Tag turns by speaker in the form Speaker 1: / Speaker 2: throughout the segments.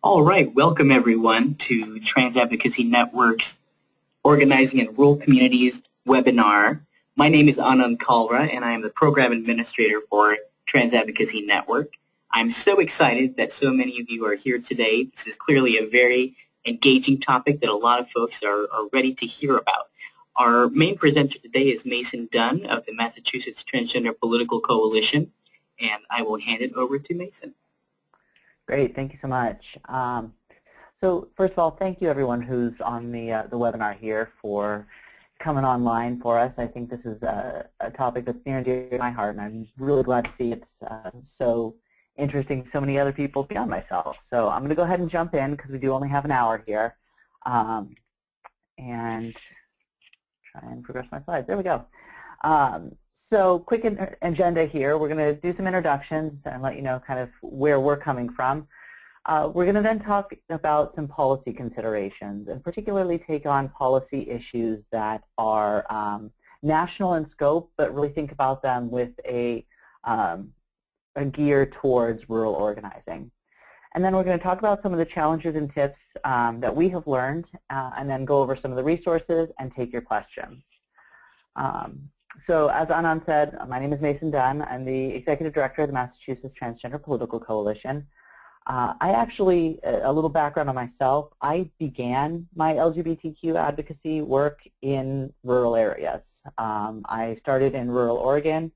Speaker 1: All right, welcome everyone to Trans Advocacy Network's Organizing in Rural Communities webinar. My name is Anand Kalra and I am the Program Administrator for Trans Advocacy Network. I'm so excited that so many of you are here today. This is clearly a very engaging topic that a lot of folks are ready to hear about. Our main presenter today is Mason Dunn of the Massachusetts Transgender Political Coalition, and I will hand it over to Mason.
Speaker 2: Great, thank you so much. So first of all, thank you everyone who's on the webinar here for coming online for us. I think this is a topic that's near and dear to my heart, and I'm really glad to see it's so interesting to so many other people beyond myself. So I'm going to go ahead and jump in because we do only have an hour here, and try and progress my slides. There we go. So quick agenda here. We're going to do some introductions and let you know kind of where we're coming from. We're going to then talk about some policy considerations and particularly take on policy issues that are national in scope, but really think about them with a gear towards rural organizing. And then we're going to talk about some of the challenges and tips that we have learned and then go over some of the resources and take your questions. So as Anand said, my name is Mason Dunn. I'm the Executive Director of the Massachusetts Transgender Political Coalition. I actually, a little background on myself, I began my LGBTQ advocacy work in rural areas. I started in rural Oregon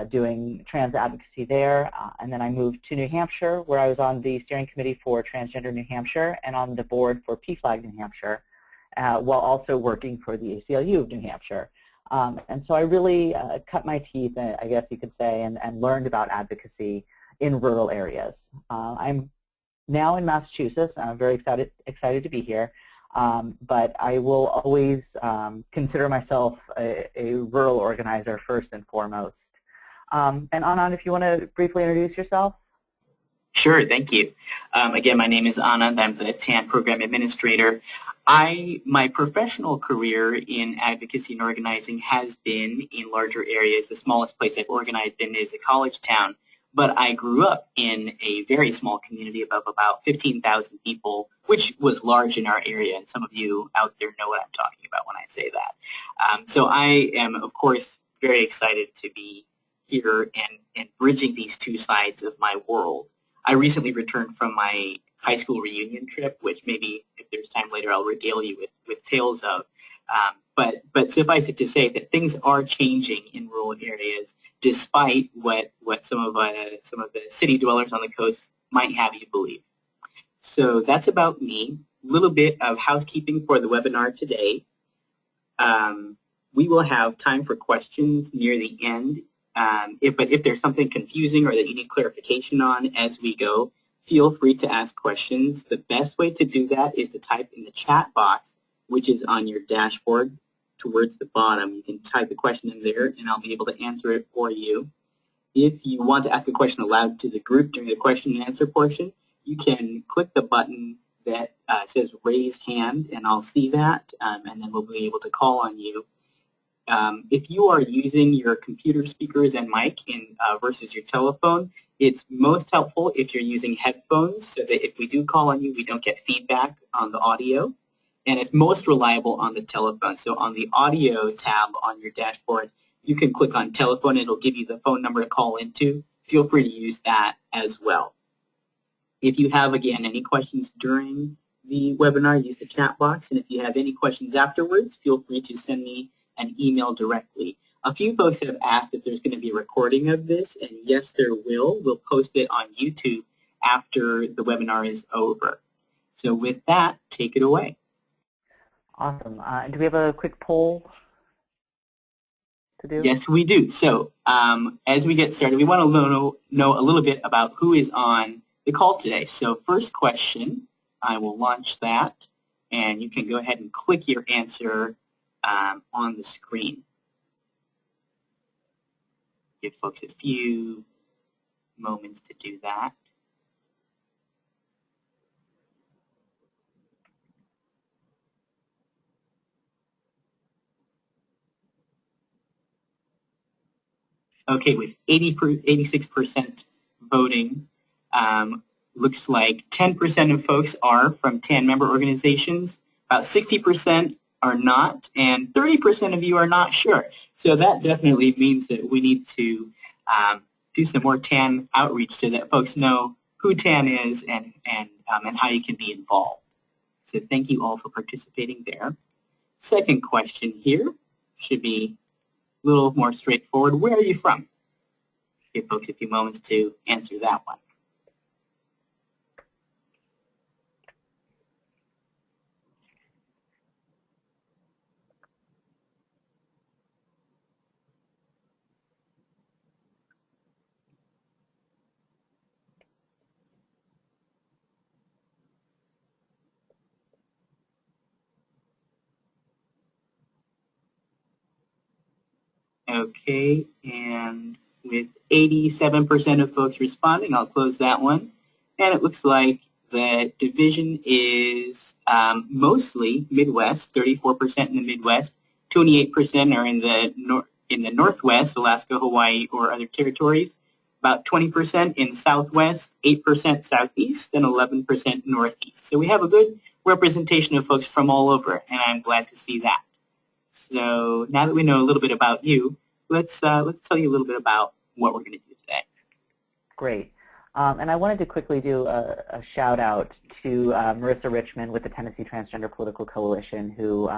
Speaker 2: doing trans advocacy there, and then I moved to New Hampshire where I was on the steering committee for Transgender New Hampshire and on the board for PFLAG New Hampshire, while also working for the ACLU of New Hampshire. And so I really cut my teeth, I guess you could say, and learned about advocacy in rural areas. I'm now in Massachusetts, and I'm very excited to be here, but I will always consider myself a rural organizer first and foremost. And Anand, if you want to briefly introduce yourself.
Speaker 1: Sure, thank you. Again, my name is Anand. I'm the TAN Program Administrator. My professional career in advocacy and organizing has been in larger areas. The smallest place I've organized in is a college town, but I grew up in a very small community of about 15,000 people, which was large in our area, and some of you out there know what I'm talking about when I say that. So I am, of course, very excited to be here and bridging these two sides of my world. I recently returned from my high school reunion trip, which maybe if there's time later I'll regale you with tales of. But suffice it to say that things are changing in rural areas, despite what some of the city dwellers on the coast might have you believe. So that's about me. A little bit of housekeeping for the webinar today. We will have time for questions near the end. But if there's something confusing or that you need clarification on as we go, feel free to ask questions. The best way to do that is to type in the chat box, which is on your dashboard towards the bottom. You can type the question in there, and I'll be able to answer it for you. If you want to ask a question aloud to the group during the question and answer portion, you can click the button that says raise hand, and I'll see that, and then we'll be able to call on you. If you are using your computer speakers and mic versus your telephone, it's most helpful if you're using headphones so that if we do call on you, we don't get feedback on the audio. And it's most reliable on the telephone. So on the audio tab on your dashboard, you can click on telephone. It'll give you the phone number to call into. Feel free to use that as well. If you have, again, any questions during the webinar, use the chat box. And if you have any questions afterwards, feel free to send me an email directly. A few folks have asked if there's going to be a recording of this, and yes, there will. We'll post it on YouTube after the webinar is over. So with that, take it away.
Speaker 2: Awesome. Do we have a quick poll to do?
Speaker 1: Yes, we do. So as we get started, we want to know a little bit about who is on the call today. So first question, I will launch that, and you can go ahead and click your answer on the screen. Give folks a few moments to do that. Okay, with 86% voting, looks like 10% of folks are from TAN member organizations, about 60% are not, and 30% of you are not sure. So that definitely means that we need to do some more TAN outreach so that folks know who TAN is and how you can be involved. So thank you all for participating there. Second question here should be a little more straightforward. Where are you from? Give folks a few moments to answer that one. Okay, and with 87% of folks responding, I'll close that one. And it looks like the division is mostly Midwest, 34% in the Midwest, 28% are in the Northwest, Alaska, Hawaii, or other territories, about 20% in Southwest, 8% Southeast, and 11% Northeast. So we have a good representation of folks from all over, and I'm glad to see that. So now that we know a little bit about you, let's tell you a little bit about what we're going to do today.
Speaker 2: Great. And I wanted to quickly do a shout out to Marissa Richmond with the Tennessee Transgender Political Coalition, who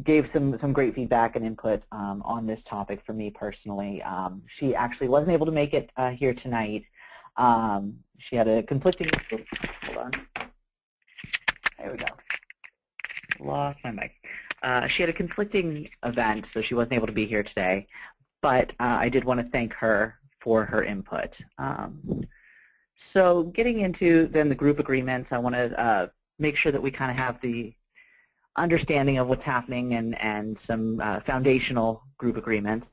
Speaker 2: gave some great feedback and input on this topic for me personally. She actually wasn't able to make it here tonight. She had a conflicting, hold on, there we go, lost my mic. She had a conflicting event, so she wasn't able to be here today, but I did want to thank her for her input. So getting into then the group agreements, I want to make sure that we kind of have the understanding of what's happening and some foundational group agreements.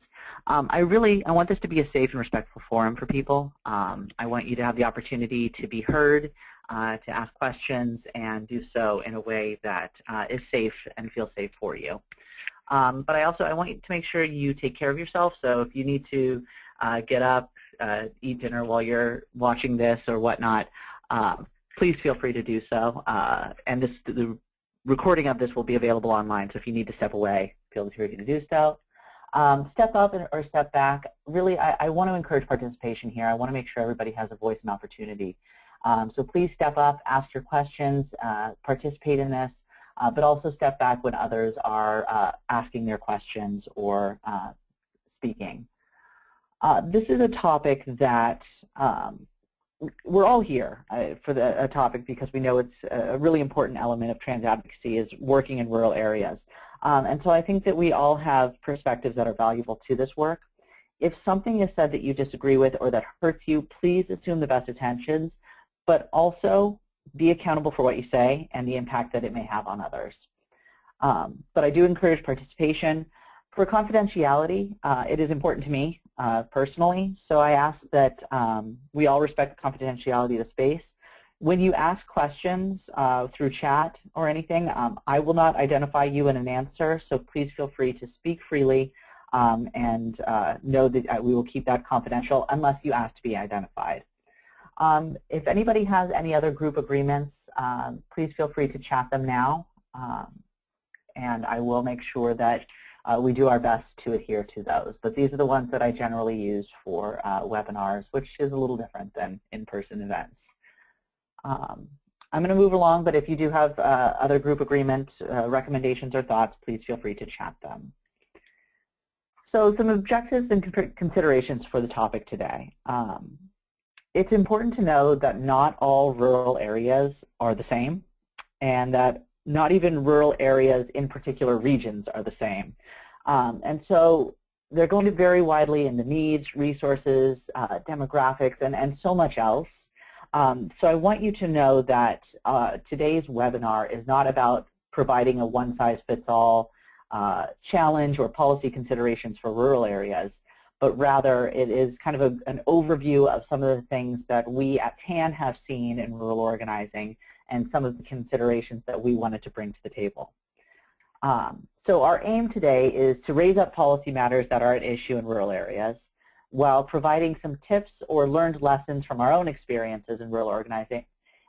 Speaker 2: I want this to be a safe and respectful forum for people. I want you to have the opportunity to be heard, to ask questions, and do so in a way that is safe and feels safe for you. But I want you to make sure you take care of yourself. So if you need to get up, eat dinner while you're watching this or whatnot, please feel free to do so. And the recording of this will be available online, so if you need to step away, feel free to do so. Step up or step back. Really, I want to encourage participation here. I want to make sure everybody has a voice and opportunity. So please step up, ask your questions, participate in this, but also step back when others are asking their questions or speaking. This is a topic that we're all here for a topic because we know it's a really important element of trans advocacy is working in rural areas. And so I think that we all have perspectives that are valuable to this work. If something is said that you disagree with or that hurts you, please assume the best intentions, but also be accountable for what you say and the impact that it may have on others. But I do encourage participation. For confidentiality, it is important to me personally, so I ask that we all respect the confidentiality of the space. When you ask questions through chat or anything, I will not identify you in an answer, so please feel free to speak freely and know that we will keep that confidential unless you ask to be identified. If anybody has any other group agreements, please feel free to chat them now, and I will make sure that we do our best to adhere to those. But these are the ones that I generally use for webinars, which is a little different than in-person events. I'm going to move along, but if you do have other group agreement recommendations or thoughts, please feel free to chat them. So some objectives and considerations for the topic today. It's important to know that not all rural areas are the same, and that not even rural areas in particular regions are the same. And so they're going to vary widely in the needs, resources, demographics, and so much else. So I want you to know that today's webinar is not about providing a one-size-fits-all challenge or policy considerations for rural areas, but rather it is kind of an overview of some of the things that we at TAN have seen in rural organizing and some of the considerations that we wanted to bring to the table. So our aim today is to raise up policy matters that are at issue in rural areas, while providing some tips or learned lessons from our own experiences in rural organizing,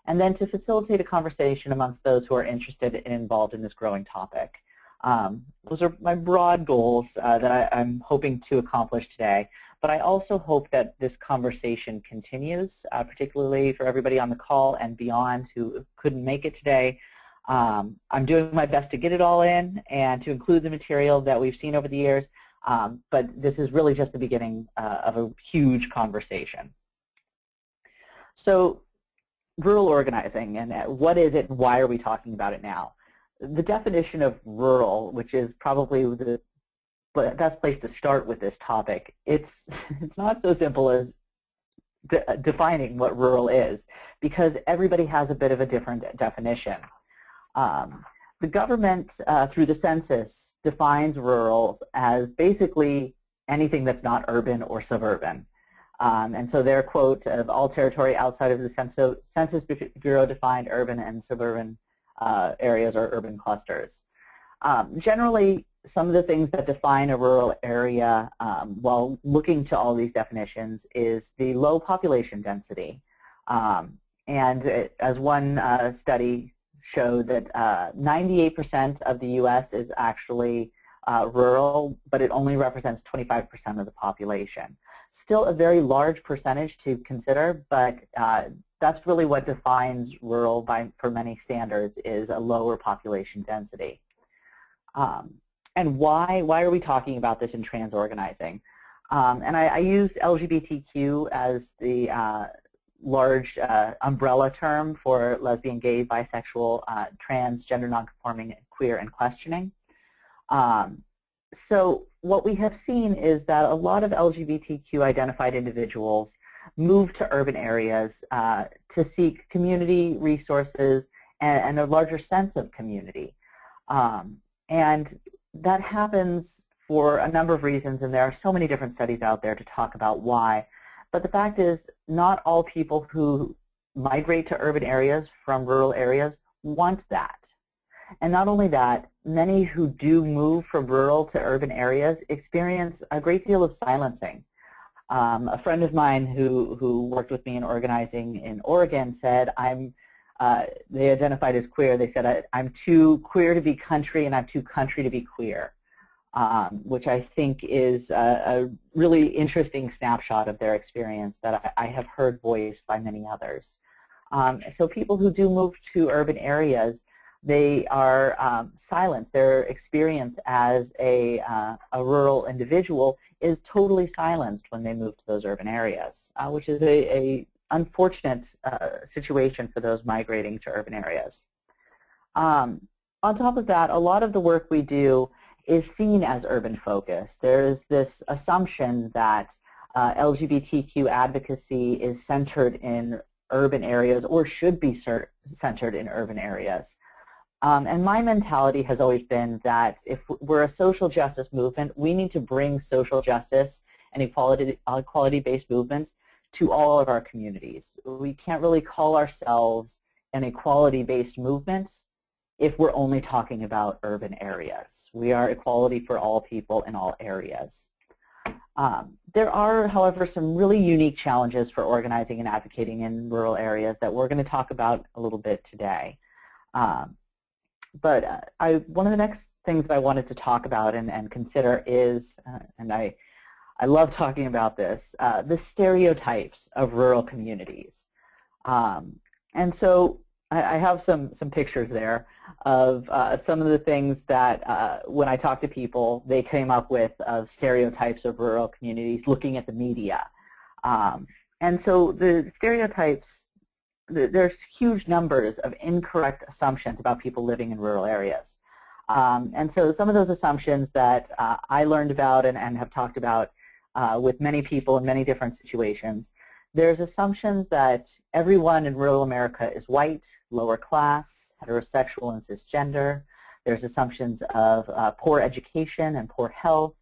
Speaker 2: and then to facilitate a conversation amongst those who are interested and involved in this growing topic. Those are my broad goals that I'm hoping to accomplish today, but I also hope that this conversation continues, particularly for everybody on the call and beyond who couldn't make it today. I'm doing my best to get it all in and to include the material that we've seen over the years, but this is really just the beginning of a huge conversation. So rural organizing, and what is it and why are we talking about it now? The definition of rural, which is probably the best place to start with this topic, it's not so simple as defining what rural is, because everybody has a bit of a different definition. The government, through the census, defines rural as basically anything that's not urban or suburban. And so their quote of all territory outside of the Census Bureau defined urban and suburban areas or urban clusters. Generally, some of the things that define a rural area while looking to all these definitions is the low population density. As one study showed that 98% of the U.S. is actually rural, but it only represents 25% of the population. Still a very large percentage to consider, but that's really what defines rural for many standards, is a lower population density. And why are we talking about this in trans organizing? And I use LGBTQ as the large umbrella term for lesbian, gay, bisexual, trans, gender nonconforming, queer, and questioning. So what we have seen is that a lot of LGBTQ identified individuals move to urban areas to seek community resources and a larger sense of community. And that happens for a number of reasons, and there are so many different studies out there to talk about why. But the fact is, not all people who migrate to urban areas from rural areas want that. And not only that, many who do move from rural to urban areas experience a great deal of silencing. A friend of mine who worked with me in organizing in Oregon said, they identified as queer. They said, I'm too queer to be country and I'm too country to be queer, which I think is a really interesting snapshot of their experience that I have heard voiced by many others. So people who do move to urban areas, they are silenced. Their experience as a rural individual is totally silenced when they move to those urban areas, which is a unfortunate situation for those migrating to urban areas. On top of that, a lot of the work we do is seen as urban focused. There is this assumption that LGBTQ advocacy is centered in urban areas or should be centered in urban areas. And my mentality has always been that if we're a social justice movement, we need to bring social justice and equality-based movements to all of our communities. We can't really call ourselves an equality-based movement if we're only talking about urban areas. We are equality for all people in all areas. There are, however, some really unique challenges for organizing and advocating in rural areas that we're going to talk about a little bit today. But one of the next things I wanted to talk about and consider is, and I love talking about this, the stereotypes of rural communities. And so I have some pictures there of some of the things that when I talk to people, they came up with of stereotypes of rural communities looking at the media. And so the stereotypes, there's huge numbers of incorrect assumptions about people living in rural areas. And so some of those assumptions that I learned about and have talked about with many people in many different situations, there's assumptions that everyone in rural America is white, lower class, heterosexual, and cisgender. There's assumptions of poor education and poor health,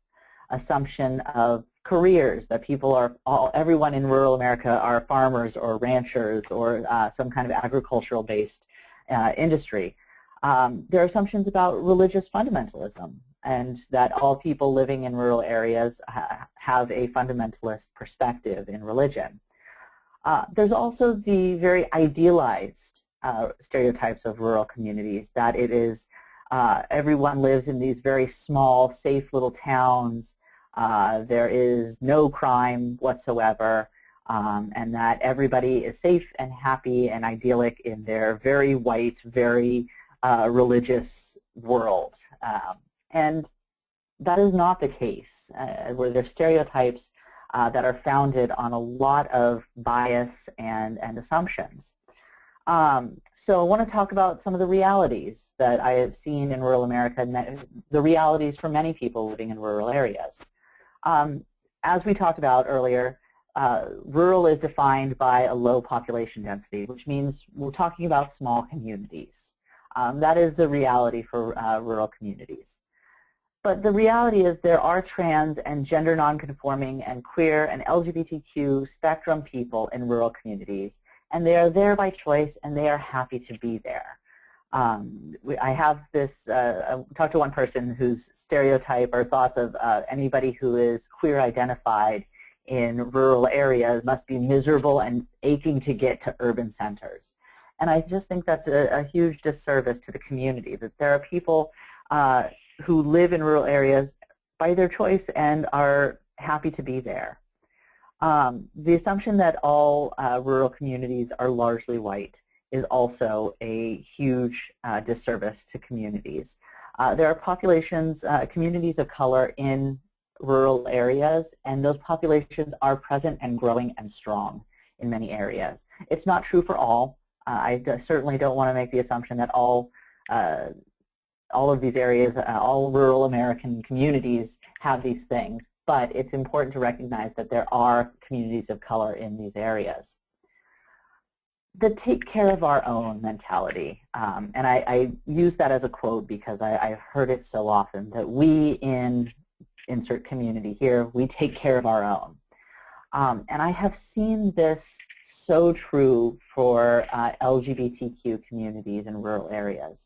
Speaker 2: assumption of careers, that people are, everyone in rural America are farmers or ranchers or some kind of agricultural-based industry. There are assumptions about religious fundamentalism, and that all people living in rural areas have a fundamentalist perspective in religion. There's also the very idealized stereotypes of rural communities, that it is everyone lives in these very small, safe little towns. There is no crime whatsoever, and that everybody is safe and happy and idyllic in their very white, very religious world. And that is not the case, where there are stereotypes that are founded on a lot of bias and assumptions. So I want to talk about some of the realities that I have seen in rural America, and the realities for many people living in rural areas. As we talked about earlier, rural is defined by a low population density, which means we're talking about small communities. That is the reality for rural communities. But the reality is there are trans and gender nonconforming and queer and LGBTQ spectrum people in rural communities, and they are there by choice, and they are happy to be there. I have this, I talked to one person whose stereotype or thoughts of anybody who is queer identified in rural areas must be miserable and aching to get to urban centers. And I just think that's a huge disservice to the community, that there are people who live in rural areas by their choice and are happy to be there. The assumption that all rural communities are largely white is also a huge disservice to communities. There are populations, communities of color in rural areas, and those populations are present and growing and strong in many areas. It's not true for all. I certainly don't want to make the assumption that all of these areas, all rural American communities have these things, but it's important to recognize that there are communities of color in these areas. The take care of our own mentality, and I use that as a quote because I've heard it so often, that we in insert community here, we take care of our own. And I have seen this so true for LGBTQ communities in rural areas,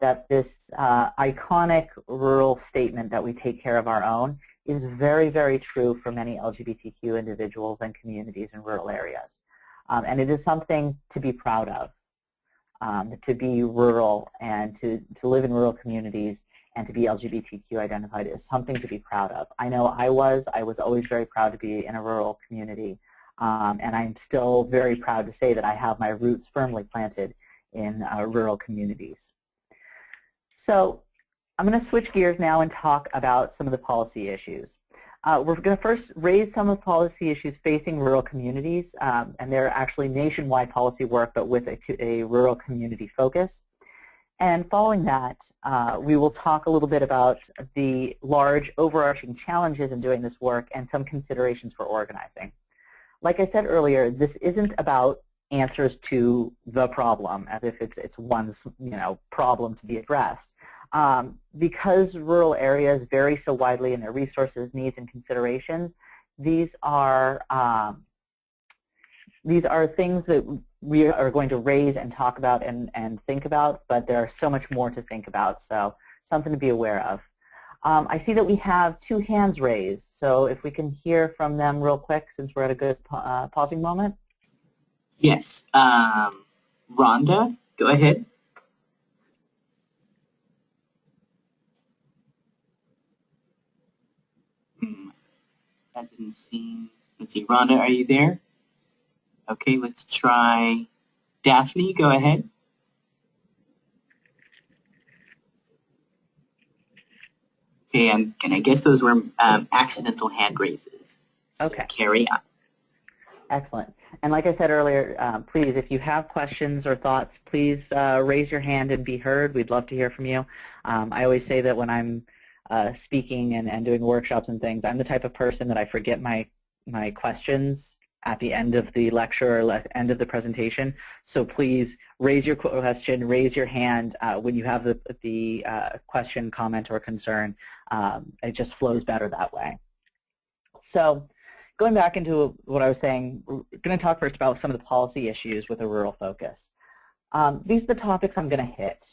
Speaker 2: that this iconic rural statement that we take care of our own is very, very true for many LGBTQ individuals and communities in rural areas. And it is something to be proud of, to be rural and to live in rural communities and to be LGBTQ identified is something to be proud of. I know I was always very proud to be in a rural community, and I'm still very proud to say that I have my roots firmly planted in rural communities. So I'm going to switch gears now and talk about some of the policy issues. We're going to first raise some of the policy issues facing rural communities, and they're actually nationwide policy work, but with a rural community focus. And following that, we will talk a little bit about the large overarching challenges in doing this work and some considerations for organizing. Like I said earlier, this isn't about answers to the problem, as if it's one's problem to be addressed. Because rural areas vary so widely in their resources, needs, and considerations, these are things that we are going to raise and talk about and think about, but there are so much more to think about, so something to be aware of. I see that we have 2 hands raised, so if we can hear from them real quick since we're at a good pausing moment.
Speaker 1: Yes. Rhonda, go ahead. That didn't seem... Let's see. Rhonda, are you there? Okay, let's try Daphne. Go ahead. Okay, and I guess those were accidental hand raises. So
Speaker 2: okay.
Speaker 1: Carry on.
Speaker 2: Excellent. And like I said earlier, please, if you have questions or thoughts, please raise your hand and be heard. We'd love to hear from you. I always say that when I'm speaking and doing workshops and things, I'm the type of person that I forget my questions at the end of the lecture or end of the presentation. So please raise your question, raise your hand when you have the question, comment, or concern. It just flows better that way. So going back into what I was saying, we're going to talk first about some of the policy issues with a rural focus. These are the topics I'm going to hit.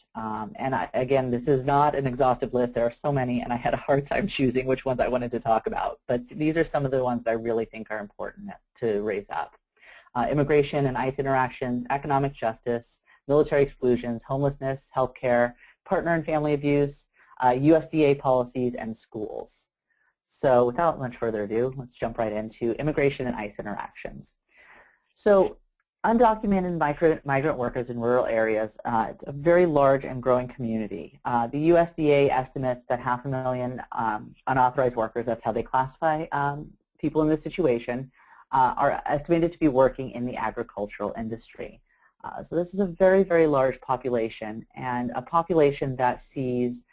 Speaker 2: Again, this is not an exhaustive list. There are so many, and I had a hard time choosing which ones I wanted to talk about. But these are some of the ones that I really think are important to raise up. Immigration and ICE interactions, economic justice, military exclusions, homelessness, healthcare, partner and family abuse, USDA policies, and schools. So without much further ado, let's jump right into immigration and ICE interactions. So undocumented migrant workers in rural areas, it's a very large and growing community. The USDA estimates that 500,000 unauthorized workers, that's how they classify people in this situation, are estimated to be working in the agricultural industry. So this is a very, very large population, and a population that sees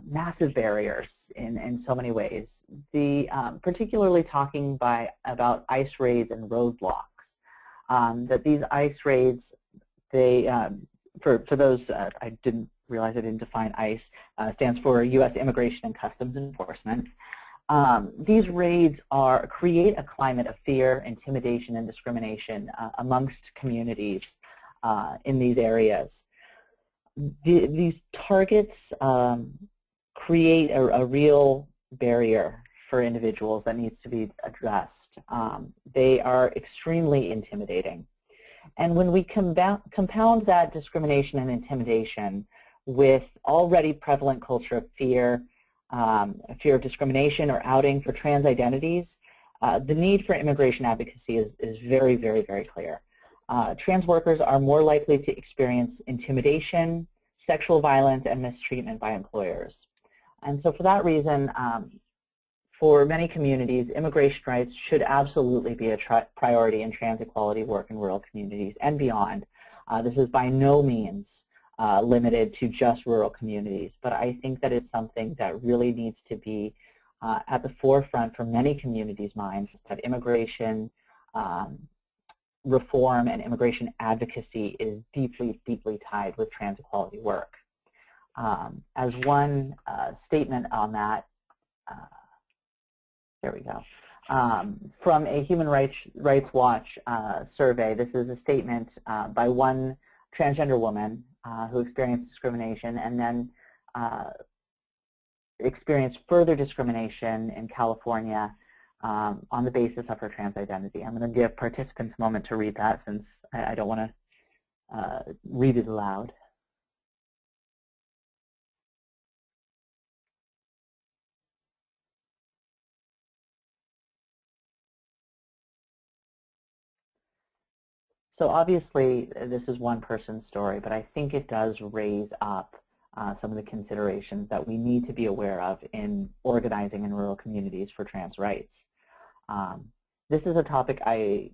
Speaker 2: massive barriers in so many ways. Particularly talking about ICE raids and roadblocks. That these ICE raids, for those, I didn't realize I didn't define ICE, stands for U.S. Immigration and Customs Enforcement. These raids create a climate of fear, intimidation, and discrimination amongst communities in these areas. These targets create a real barrier for individuals that needs to be addressed. They are extremely intimidating. And when we compound that discrimination and intimidation with already prevalent culture of fear, fear of discrimination or outing for trans identities, the need for immigration advocacy is very, very, very clear. Trans workers are more likely to experience intimidation, sexual violence, and mistreatment by employers. And so for that reason, for many communities, immigration rights should absolutely be a priority in trans equality work in rural communities and beyond. This is by no means limited to just rural communities, but I think that it's something that really needs to be at the forefront for many communities' minds, that immigration reform and immigration advocacy is deeply, deeply tied with trans equality work. As one statement on that, there we go. From a Human Rights Watch survey, this is a statement by one transgender woman who experienced discrimination and then experienced further discrimination in California on the basis of her trans identity. I'm going to give participants a moment to read that since I don't want to read it aloud. So obviously, this is one person's story, but I think it does raise up some of the considerations that we need to be aware of in organizing in rural communities for trans rights. This is a topic I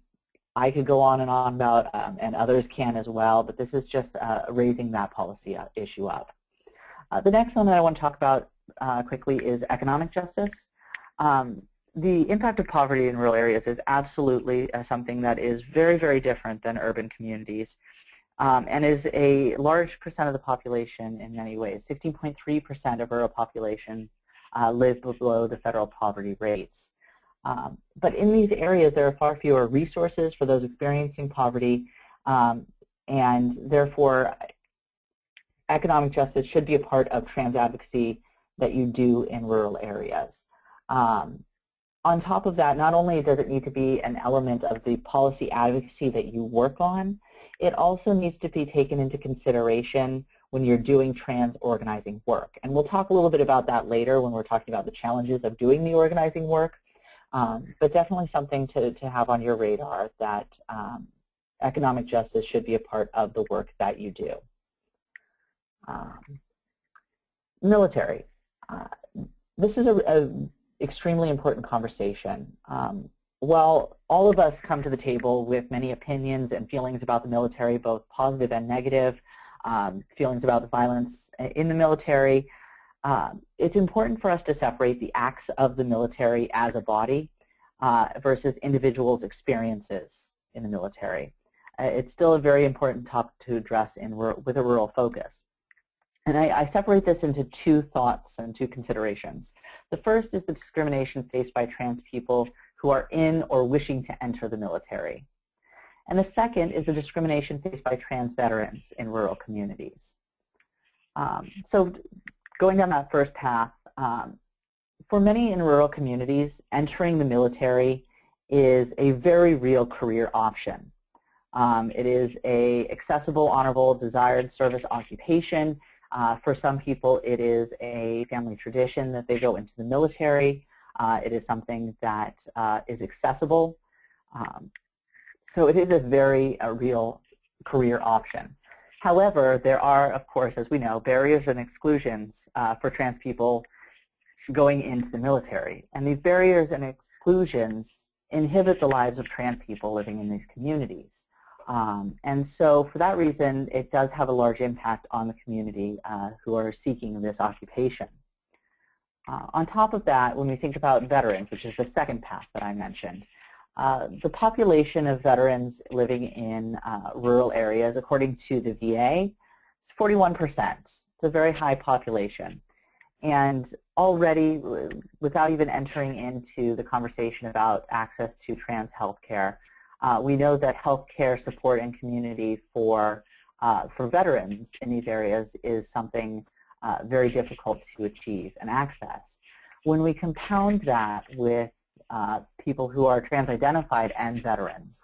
Speaker 2: could go on about, and others can as well, but this is just raising that policy issue up. The next one that I want to talk about quickly is economic justice. The impact of poverty in rural areas is absolutely something that is very, very different than urban communities and is a large percent of the population in many ways. 16.3% of rural population live below the federal poverty rates. But in these areas, there are far fewer resources for those experiencing poverty, and therefore economic justice should be a part of trans advocacy that you do in rural areas. On top of that, not only does it need to be an element of the policy advocacy that you work on, it also needs to be taken into consideration when you're doing trans organizing work. And we'll talk a little bit about that later when we're talking about the challenges of doing the organizing work, but definitely something to have on your radar, that economic justice should be a part of the work that you do. Military. This is a extremely important conversation. While all of us come to the table with many opinions and feelings about the military, both positive and negative, feelings about the violence in the military, it's important for us to separate the acts of the military as a body versus individuals' experiences in the military. It's still a very important topic to address with a rural focus. And I separate this into two thoughts and two considerations. The first is the discrimination faced by trans people who are in or wishing to enter the military. And the second is the discrimination faced by trans veterans in rural communities. So going down that first path, for many in rural communities, entering the military is a very real career option. It is a accessible, honorable, desired service occupation. For some people, it is a family tradition that they go into the military. It is something that is accessible. So it is a very real career option. However, there are, of course, as we know, barriers and exclusions for trans people going into the military. And these barriers and exclusions inhibit the lives of trans people living in these communities. And so for that reason, it does have a large impact on the community who are seeking this occupation. On top of that, when we think about veterans, which is the second path that I mentioned, the population of veterans living in rural areas, according to the VA, is 41%. It's a very high population. And already, without even entering into the conversation about access to trans health care, we know that health care support and community for veterans in these areas is something very difficult to achieve and access. When we compound that with people who are trans-identified and veterans,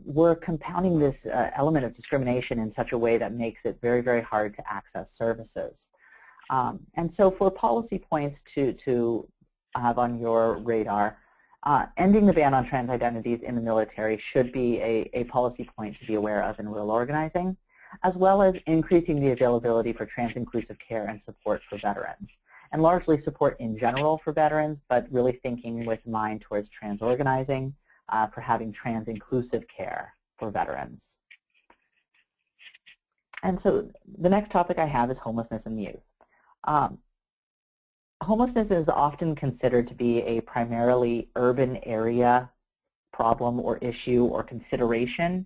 Speaker 2: we're compounding this element of discrimination in such a way that makes it very, very hard to access services. And so for policy points to have on your radar, ending the ban on trans identities in the military should be a policy point to be aware of in rural organizing, as well as increasing the availability for trans-inclusive care and support for veterans. And largely support in general for veterans, but really thinking with mind towards trans organizing for having trans-inclusive care for veterans. And so the next topic I have is homelessness in youth. Homelessness is often considered to be a primarily urban area problem or issue or consideration.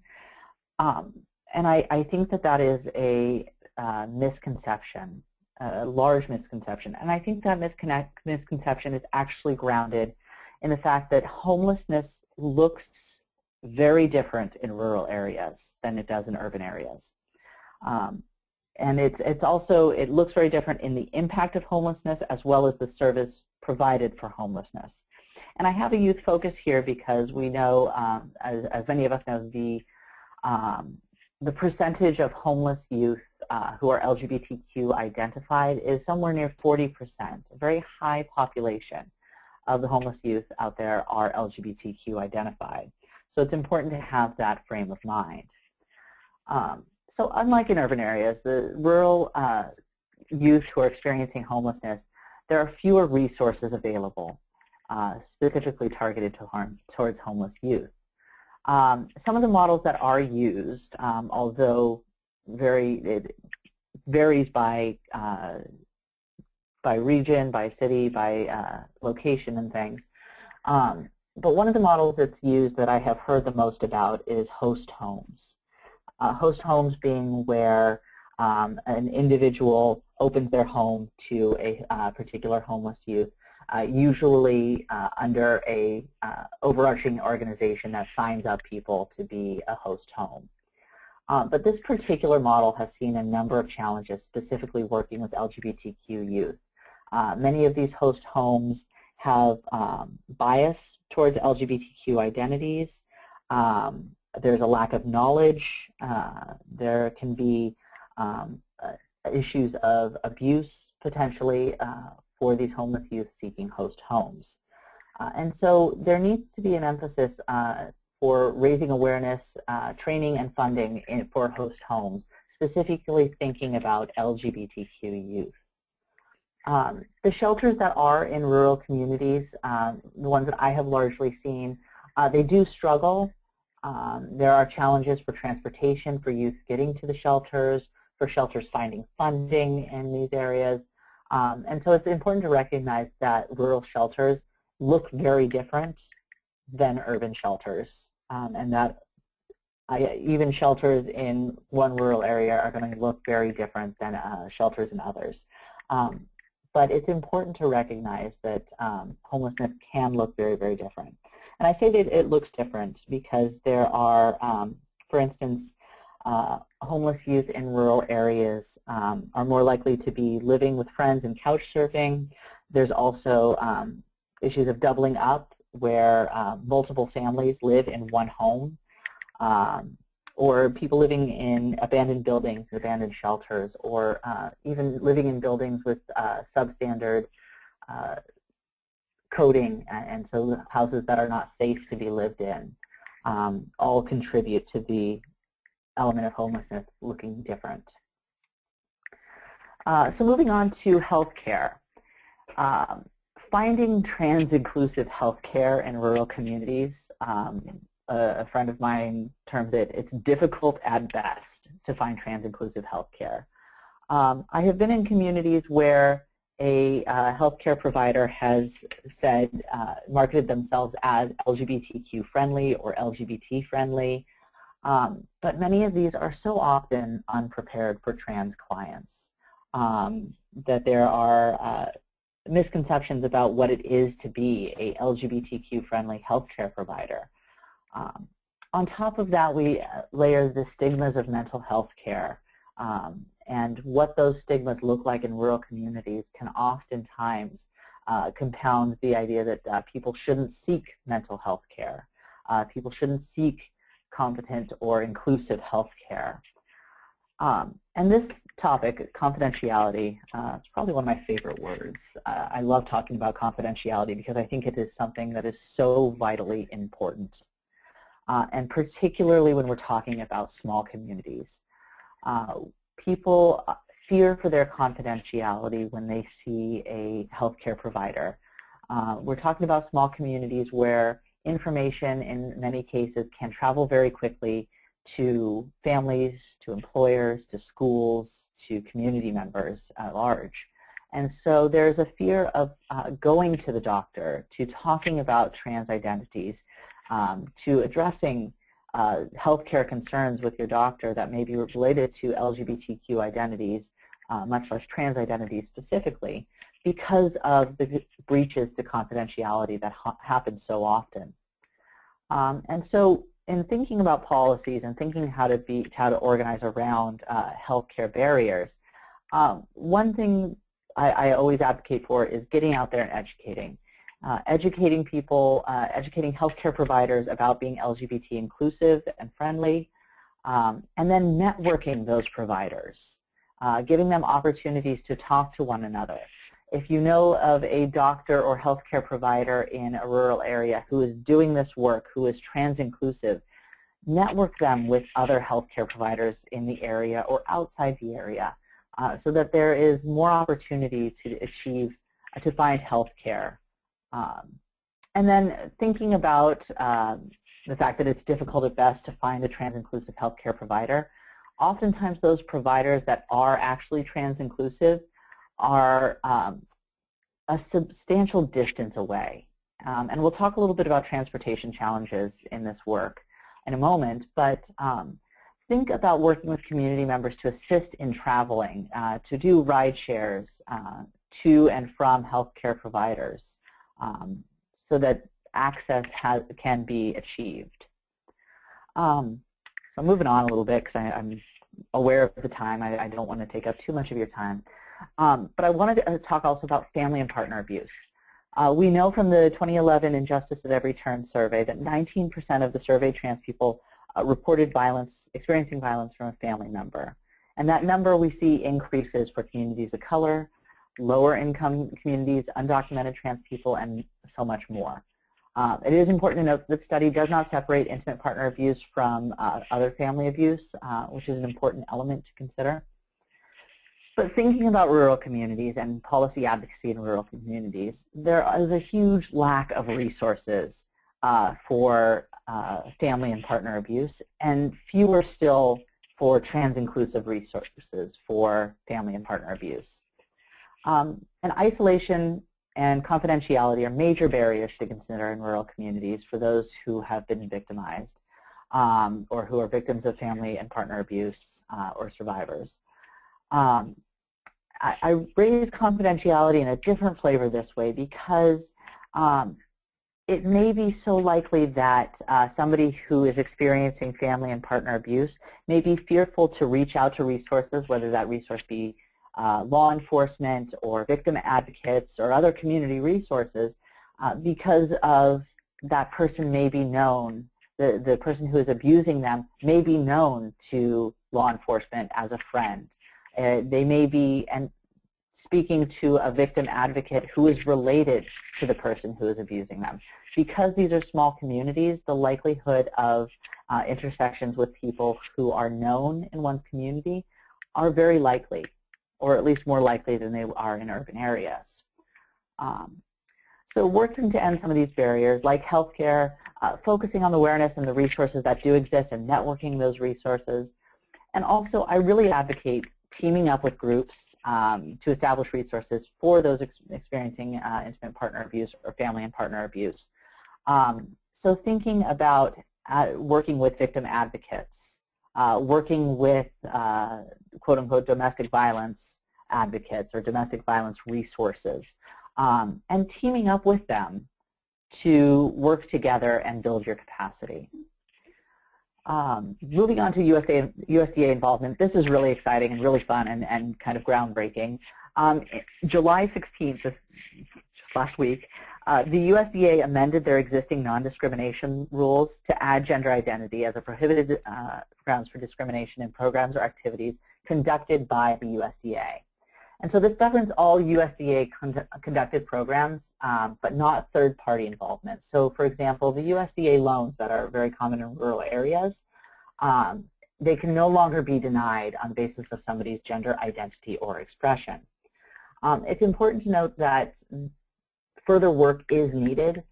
Speaker 2: And I think that that is a misconception, a large misconception. And I think that misconception is actually grounded in the fact that homelessness looks very different in rural areas than it does in urban areas. And it looks very different in the impact of homelessness as well as the service provided for homelessness. And I have a youth focus here because we know, as many of us know, the percentage of homeless youth who are LGBTQ identified is somewhere near 40%. A very high population of the homeless youth out there are LGBTQ identified. So it's important to have that frame of mind. So unlike in urban areas, the rural youth who are experiencing homelessness, there are fewer resources available specifically targeted towards homeless youth. Some of the models that are used, although it varies by region, by city, by location and things, but one of the models that's used that I have heard the most about is host homes. Host homes being where an individual opens their home to a particular homeless youth, usually under a overarching organization that signs up people to be a host home. But this particular model has seen a number of challenges, specifically working with LGBTQ youth. Many of these host homes have bias towards LGBTQ identities. There's a lack of knowledge. There can be issues of abuse, potentially, for these homeless youth seeking host homes. And so there needs to be an emphasis for raising awareness, training, and funding for host homes, specifically thinking about LGBTQ youth. The shelters that are in rural communities, the ones that I have largely seen, they do struggle. There are challenges for transportation, for youth getting to the shelters, for shelters finding funding in these areas. And so it's important to recognize that rural shelters look very different than urban shelters, and that even shelters in one rural area are going to look very different than shelters in others. But it's important to recognize that homelessness can look very, very different. And I say that it looks different because there are, for instance, homeless youth in rural areas are more likely to be living with friends and couch surfing. There's also issues of doubling up where multiple families live in one home, or people living in abandoned buildings, abandoned shelters, or even living in buildings with substandard coding, and so houses that are not safe to be lived in, all contribute to the element of homelessness looking different. So moving on to healthcare. Finding trans-inclusive healthcare in rural communities, a friend of mine terms it, it's difficult at best to find trans-inclusive healthcare. I have been in communities where a healthcare provider has said, marketed themselves as LGBTQ friendly or LGBT friendly, but many of these are so often unprepared for trans clients that there are misconceptions about what it is to be a LGBTQ friendly healthcare provider. On top of that, we layer the stigmas of mental health care, and what those stigmas look like in rural communities can oftentimes compound the idea that people shouldn't seek mental health care. People shouldn't seek competent or inclusive health care. And this topic, confidentiality, it's probably one of my favorite words. I love talking about confidentiality because I think it is something that is so vitally important. And particularly when we're talking about small communities. People fear for their confidentiality when they see a healthcare provider. We're talking about small communities where information in many cases can travel very quickly to families, to employers, to schools, to community members at large. And so there's a fear of going to the doctor, to talking about trans identities, to addressing healthcare concerns with your doctor that may be related to LGBTQ identities, much less trans identities specifically, because of the breaches to confidentiality that happen so often. And so in thinking about policies and thinking how to organize around healthcare barriers, one thing I always advocate for is getting out there and educating. Educating people, educating healthcare providers about being LGBT inclusive and friendly, and then networking those providers, giving them opportunities to talk to one another. If you know of a doctor or healthcare provider in a rural area who is doing this work, who is trans inclusive, network them with other healthcare providers in the area or outside the area so that there is more opportunity to find healthcare. And then thinking about the fact that it's difficult at best to find a trans-inclusive healthcare provider, oftentimes those providers that are actually trans-inclusive are a substantial distance away. And we'll talk a little bit about transportation challenges in this work in a moment, but think about working with community members to assist in traveling, to do ride shares to and from healthcare providers, so that access can be achieved. So moving on a little bit because I'm aware of the time. I don't want to take up too much of your time. But I wanted to talk also about family and partner abuse. We know from the 2011 Injustice at Every Turn survey that 19% of the surveyed trans people reported experiencing violence from a family member. And that number we see increases for communities of color, lower income communities, undocumented trans people, and so much more. It is important to note that the study does not separate intimate partner abuse from other family abuse, which is an important element to consider. But thinking about rural communities and policy advocacy in rural communities, there is a huge lack of resources for family and partner abuse, and fewer still for trans-inclusive resources for family and partner abuse. And isolation and confidentiality are major barriers to consider in rural communities for those who have been victimized or who are victims of family and partner abuse or survivors. I raise confidentiality in a different flavor this way because it may be so likely that somebody who is experiencing family and partner abuse may be fearful to reach out to resources, whether that resource be law enforcement or victim advocates or other community resources, because of that person may be known, the person who is abusing them may be known to law enforcement as a friend. They may be speaking to a victim advocate who is related to the person who is abusing them. Because these are small communities, the likelihood of intersections with people who are known in one's community are very likely, or at least more likely than they are in urban areas. So working to end some of these barriers, like healthcare, focusing on the awareness and the resources that do exist and networking those resources. And also, I really advocate teaming up with groups to establish resources for those experiencing intimate partner abuse or family and partner abuse. So thinking about working with victim advocates, working with quote-unquote domestic violence advocates or domestic violence resources, and teaming up with them to work together and build your capacity. Moving on to USDA involvement, this is really exciting and really fun and kind of groundbreaking. July 16th, just last week, the USDA amended their existing non-discrimination rules to add gender identity as a prohibited grounds for discrimination in programs or activities conducted by the USDA. And so this governs all USDA conducted programs, but not third-party involvement. So for example, the USDA loans that are very common in rural areas, they can no longer be denied on the basis of somebody's gender identity or expression. It's important to note that further work is needed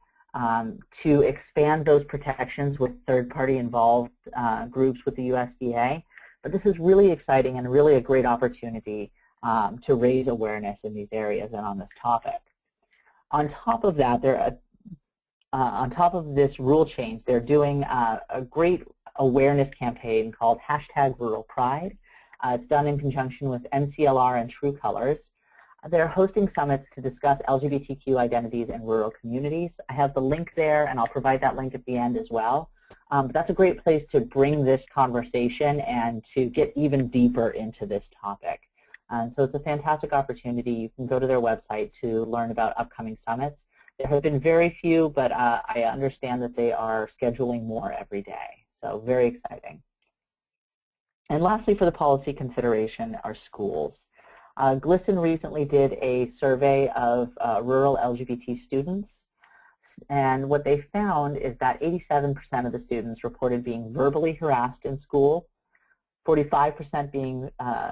Speaker 2: to expand those protections with third-party involved groups with the USDA. But this is really exciting and really a great opportunity to raise awareness in these areas and on this topic. On top of that, on top of this rule change, they're doing a great awareness campaign called #RuralPride. It's done in conjunction with NCLR and True Colors. They're hosting summits to discuss LGBTQ identities in rural communities. I have the link there, and I'll provide that link at the end as well. But that's a great place to bring this conversation and to get even deeper into this topic. So it's a fantastic opportunity. You can go to their website to learn about upcoming summits. There have been very few, but I understand that they are scheduling more every day. So very exciting. And lastly, for the policy consideration, are schools. GLSEN recently did a survey of rural LGBT students, and what they found is that 87% of the students reported being verbally harassed in school, 45%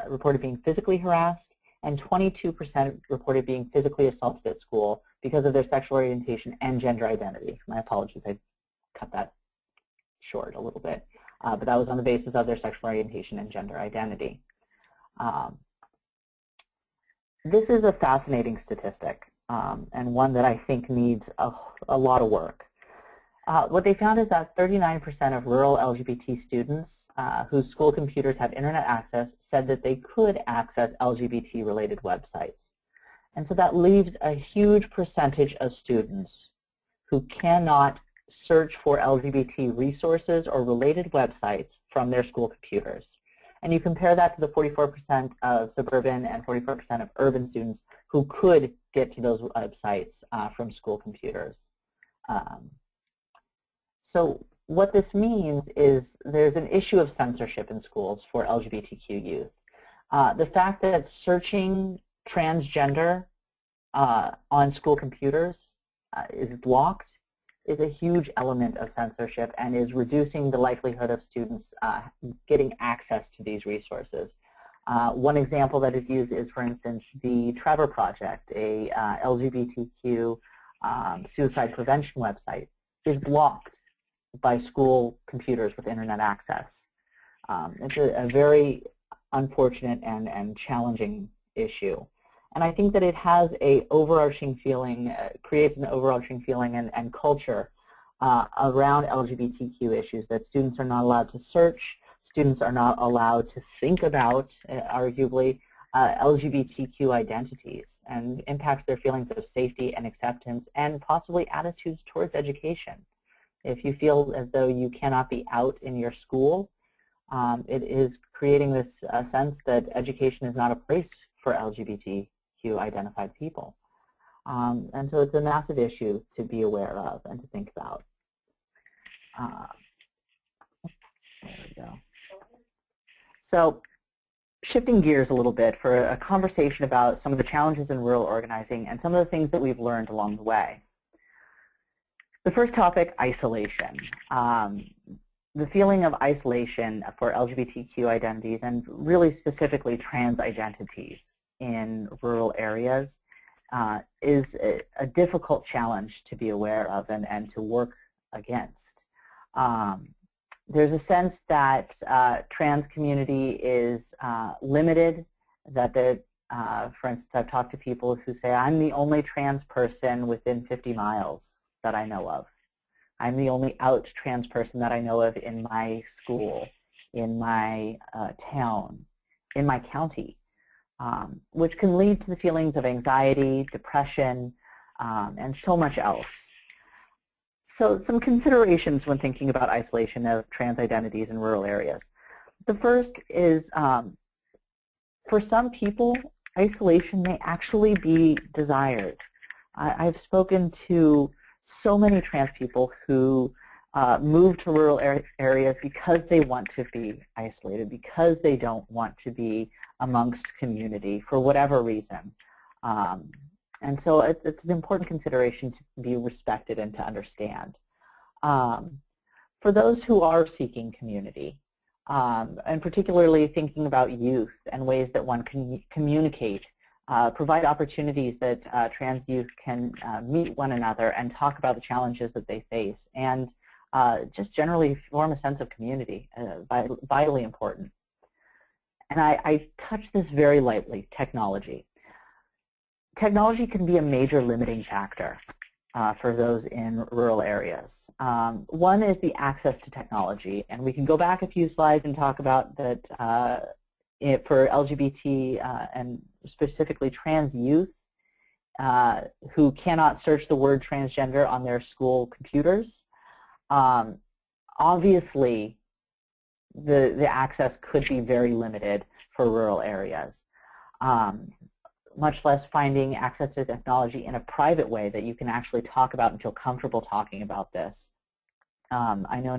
Speaker 2: reported being physically harassed, and 22% reported being physically assaulted at school because of their sexual orientation and gender identity. My apologies, I cut that short a little bit. But that was on the basis of their sexual orientation and gender identity. This is a fascinating statistic, and one that I think needs a lot of work. What they found is that 39% of rural LGBT students whose school computers have internet access said that they could access LGBT-related websites. And so that leaves a huge percentage of students who cannot search for LGBT resources or related websites from their school computers. And you compare that to the 44% of suburban and 44% of urban students who could get to those websites from school computers. So what this means is there's an issue of censorship in schools for LGBTQ youth. The fact that searching transgender on school computers is blocked is a huge element of censorship and is reducing the likelihood of students getting access to these resources. One example that is used is, for instance, the Trevor Project, a LGBTQ suicide prevention website, is blocked by school computers with internet access. It's a very unfortunate and challenging issue. And I think that it has a overarching feeling, creates an overarching feeling and culture around LGBTQ issues that students are not allowed to search, students are not allowed to think about, arguably, LGBTQ identities and impacts their feelings of safety and acceptance and possibly attitudes towards education. If you feel as though you cannot be out in your school, it is creating this sense that education is not a place for LGBTQ identified people. And so it's a massive issue to be aware of and to think about. There we go. So shifting gears a little bit for a conversation about some of the challenges in rural organizing and some of the things that we've learned along the way. The first topic, isolation. The feeling of isolation for LGBTQ identities and really specifically trans identities in rural areas is a difficult challenge to be aware of and to work against. There's a sense that trans community is limited, that for instance, I've talked to people who say, I'm the only trans person within 50 miles that I know of. I'm the only out trans person that I know of in my school, in my town, in my county, which can lead to the feelings of anxiety, depression, and so much else. So some considerations when thinking about isolation of trans identities in rural areas. The first is, for some people, isolation may actually be desired. I've spoken to so many trans people who move to rural areas because they want to be isolated, because they don't want to be amongst community for whatever reason. And so it's an important consideration to be respected and to understand. For those who are seeking community, and particularly thinking about youth and ways that one can communicate, provide opportunities that trans youth can meet one another and talk about the challenges that they face, and just generally form a sense of community, vitally important. And I touch this very lightly, technology. Technology can be a major limiting factor for those in rural areas. One is the access to technology, and we can go back a few slides and talk about that for LGBT and specifically trans youth who cannot search the word transgender on their school computers. Obviously, the access could be very limited for rural areas, much less finding access to technology in a private way that you can actually talk about and feel comfortable talking about this. I know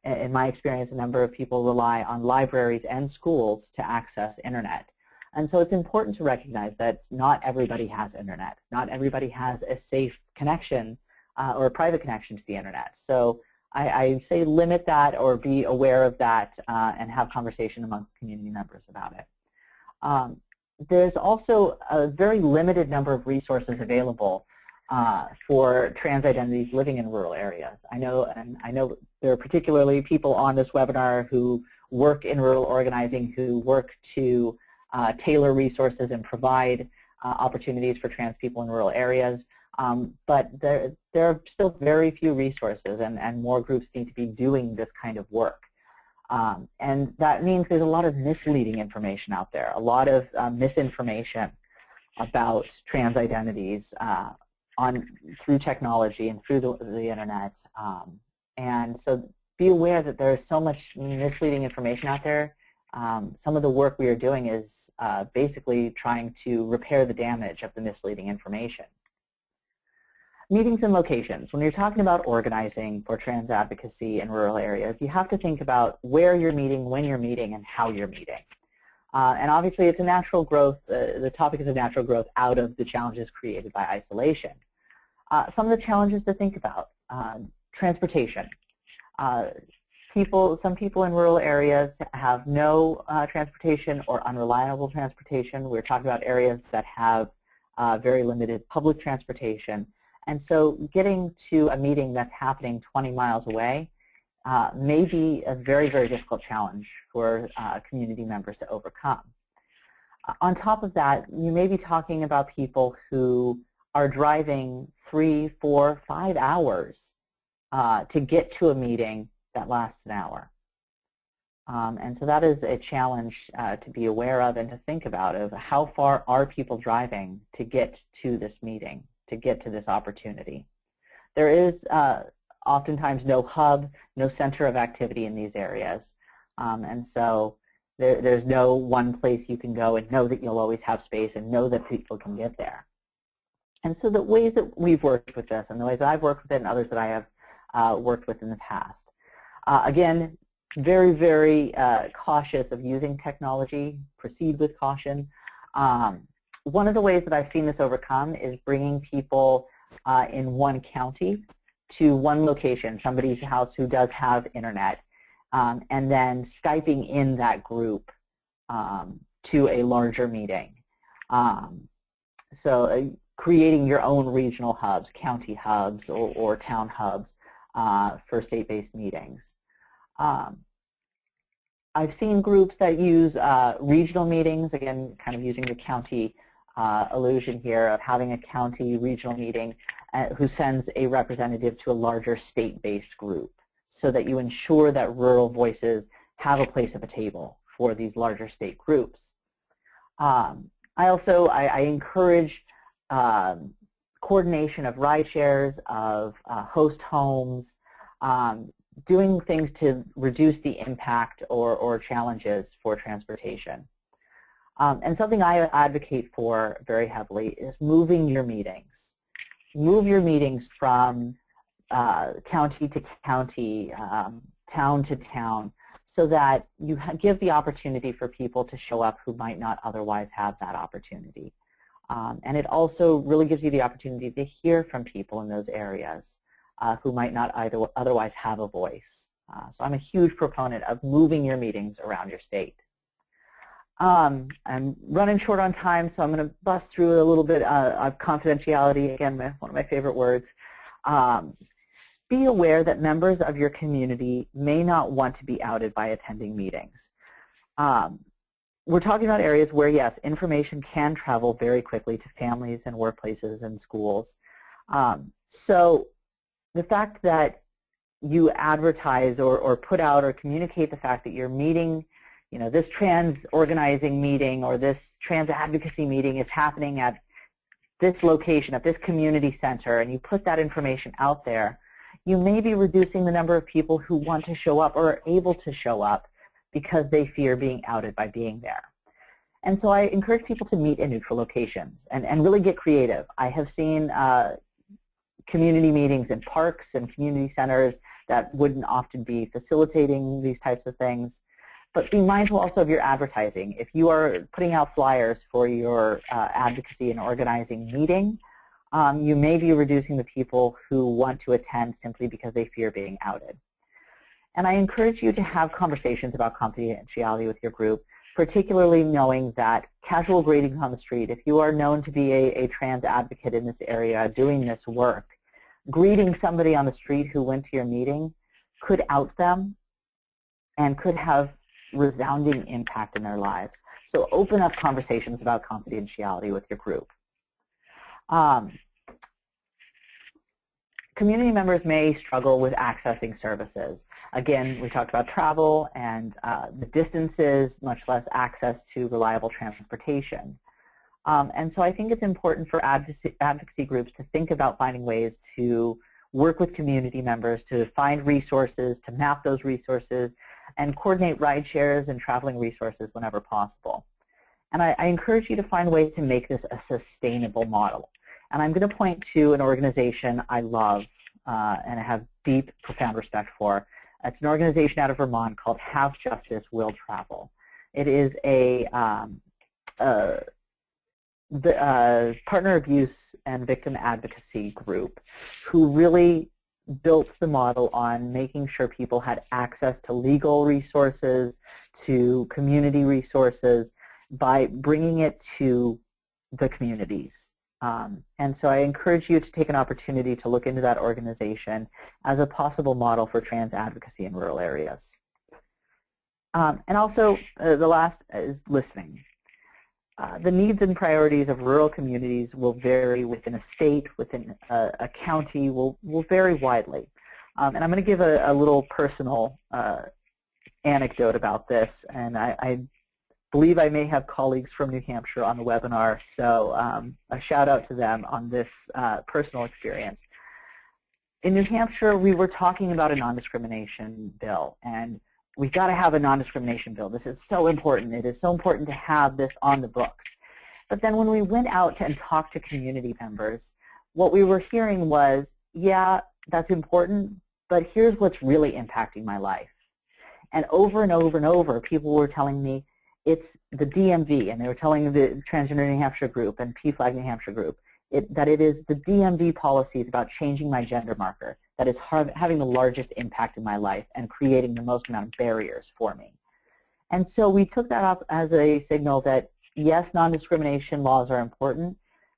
Speaker 2: in my experience, a number of people rely on libraries and schools to access internet. And so it's important to recognize that not everybody has internet. Not everybody has a safe connection or a private connection to the internet. So I say limit that or be aware of that and have conversation amongst community members about it. There's also a very limited number of resources available for trans identities living in rural areas. I know there are particularly people on this webinar who work in rural organizing, who work to tailor resources and provide opportunities for trans people in rural areas. But there are still very few resources, and more groups need to be doing this kind of work. And that means there's a lot of misleading information out there, a lot of misinformation about trans identities through technology and through the internet. And so be aware that there's so much misleading information out there. Some of the work we are doing is basically trying to repair the damage of the misleading information. Meetings and locations. When you're talking about organizing for trans advocacy in rural areas, you have to think about where you're meeting, when you're meeting, and how you're meeting. And obviously it's a natural growth, the topic is a natural growth out of the challenges created by isolation. Some of the challenges to think about, transportation. Some people in rural areas have no transportation or unreliable transportation. We're talking about areas that have very limited public transportation. And so getting to a meeting that's happening 20 miles away may be a very, very difficult challenge for community members to overcome. On top of that, you may be talking about people who are driving 3, 4, 5 hours to get to a meeting that lasts an hour. And so that is a challenge to be aware of and to think about, of how far are people driving to get to this meeting, to get to this opportunity. There is oftentimes no hub, no center of activity in these areas. And so there's no one place you can go and know that you'll always have space and know that people can get there. And so the ways that we've worked with this, and the ways that I've worked with it, and others that I have worked with in the past. Again, very, very cautious of using technology. Proceed with caution. One of the ways that I've seen this overcome is bringing people in one county to one location, somebody's house who does have internet, and then Skyping in that group to a larger meeting. So creating your own regional hubs, county hubs, or town hubs for state-based meetings. I've seen groups that use regional meetings, again, kind of using the county illusion here of having a county regional meeting who sends a representative to a larger state-based group so that you ensure that rural voices have a place at the table for these larger state groups. I encourage coordination of ride shares, of host homes, doing things to reduce the impact or challenges for transportation. And something I advocate for very heavily is moving your meetings. Move your meetings from county to county, town to town, so that you give the opportunity for people to show up who might not otherwise have that opportunity. And it also really gives you the opportunity to hear from people in those areas who might not otherwise have a voice. So I'm a huge proponent of moving your meetings around your state. I'm running short on time, so I'm going to bust through a little bit of confidentiality, again, one of my favorite words. Be aware that members of your community may not want to be outed by attending meetings. We're talking about areas where, yes, information can travel very quickly to families and workplaces and schools. So the fact that you advertise or put out or communicate the fact that you're meeting, you know, this trans organizing meeting or this trans advocacy meeting is happening at this location, at this community center, and you put that information out there, you may be reducing the number of people who want to show up or are able to show up because they fear being outed by being there. And so I encourage people to meet in neutral locations and really get creative. I have seen community meetings in parks and community centers that wouldn't often be facilitating these types of things. But be mindful also of your advertising. If you are putting out flyers for your advocacy and organizing meeting, you may be reducing the people who want to attend simply because they fear being outed. And I encourage you to have conversations about confidentiality with your group, particularly knowing that casual greetings on the street, if you are known to be a trans advocate in this area doing this work, greeting somebody on the street who went to your meeting could out them and could have resounding impact in their lives. So open up conversations about confidentiality with your group. Community members may struggle with accessing services. Again, we talked about travel and the distances, much less access to reliable transportation. And so I think it's important for advocacy groups to think about finding ways to work with community members, to find resources, to map those resources, and coordinate ride shares and traveling resources whenever possible. And I encourage you to find ways to make this a sustainable model. And I'm going to point to an organization I love and I have deep, profound respect for. It's an organization out of Vermont called Have Justice, Will Travel. It is a partner abuse and victim advocacy group who really built the model on making sure people had access to legal resources, to community resources, by bringing it to the communities. And so I encourage you to take an opportunity to look into that organization as a possible model for trans advocacy in rural areas. And also, the last is listening. The needs and priorities of rural communities will vary within a state, within a county, will vary widely. And I'm going to give a little personal anecdote about this, and I believe I may have colleagues from New Hampshire on the webinar, so a shout out to them on this personal experience. In New Hampshire, we were talking about a non-discrimination bill, and we've got to have a non-discrimination bill. This is so important. It is so important to have this on the books. But then when we went out and talked to community members, what we were hearing was, yeah, that's important, but here's what's really impacting my life. And over and over and over, people were telling me it's the DMV, and they were telling the Transgender New Hampshire group and PFLAG New Hampshire group that it is the DMV policies about changing my gender marker that is having the largest impact in my life and creating the most amount of barriers for me. And so we took that up as a signal that, yes, non-discrimination laws are important,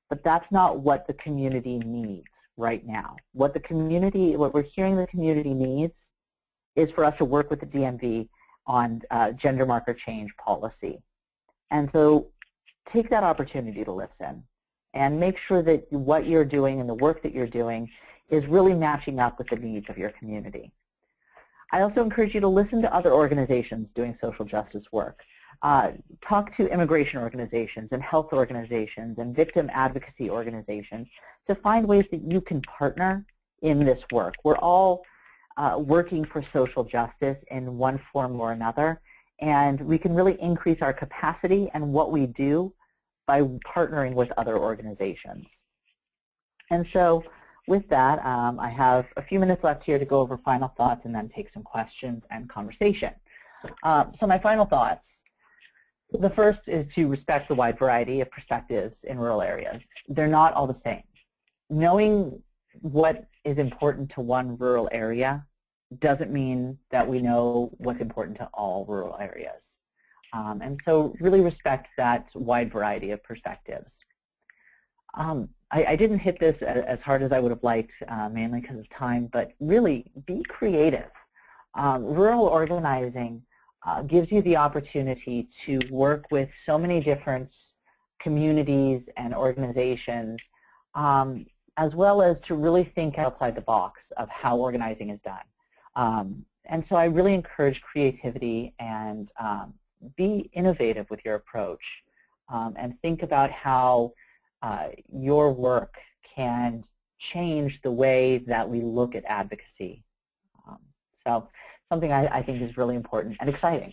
Speaker 2: but that's not what the community needs right now. What we're hearing the community needs is for us to work with the DMV on gender marker change policy. And so take that opportunity to listen and make sure that what you're doing and the work that you're doing is really matching up with the needs of your community. I also encourage you to listen to other organizations doing social justice work. Talk to immigration organizations and health organizations and victim advocacy organizations to find ways that you can partner in this work. We're all working for social justice in one form or another, and we can really increase our capacity and what we do by partnering with other organizations. And so with that, I have a few minutes left here to go over final thoughts and then take some questions and conversation. So my final thoughts. The first is to respect the wide variety of perspectives in rural areas. They're not all the same. Knowing what is important to one rural area doesn't mean that we know what's important to all rural areas. And so really respect that wide variety of perspectives. I didn't hit this as hard as I would have liked, mainly because of time, but really be creative. Rural organizing gives you the opportunity to work with so many different communities and organizations, as well as to really think outside the box of how organizing is done. And so I really encourage creativity and be innovative with your approach, and think about how your work can change the way that we look at advocacy. So something I think is really important and exciting.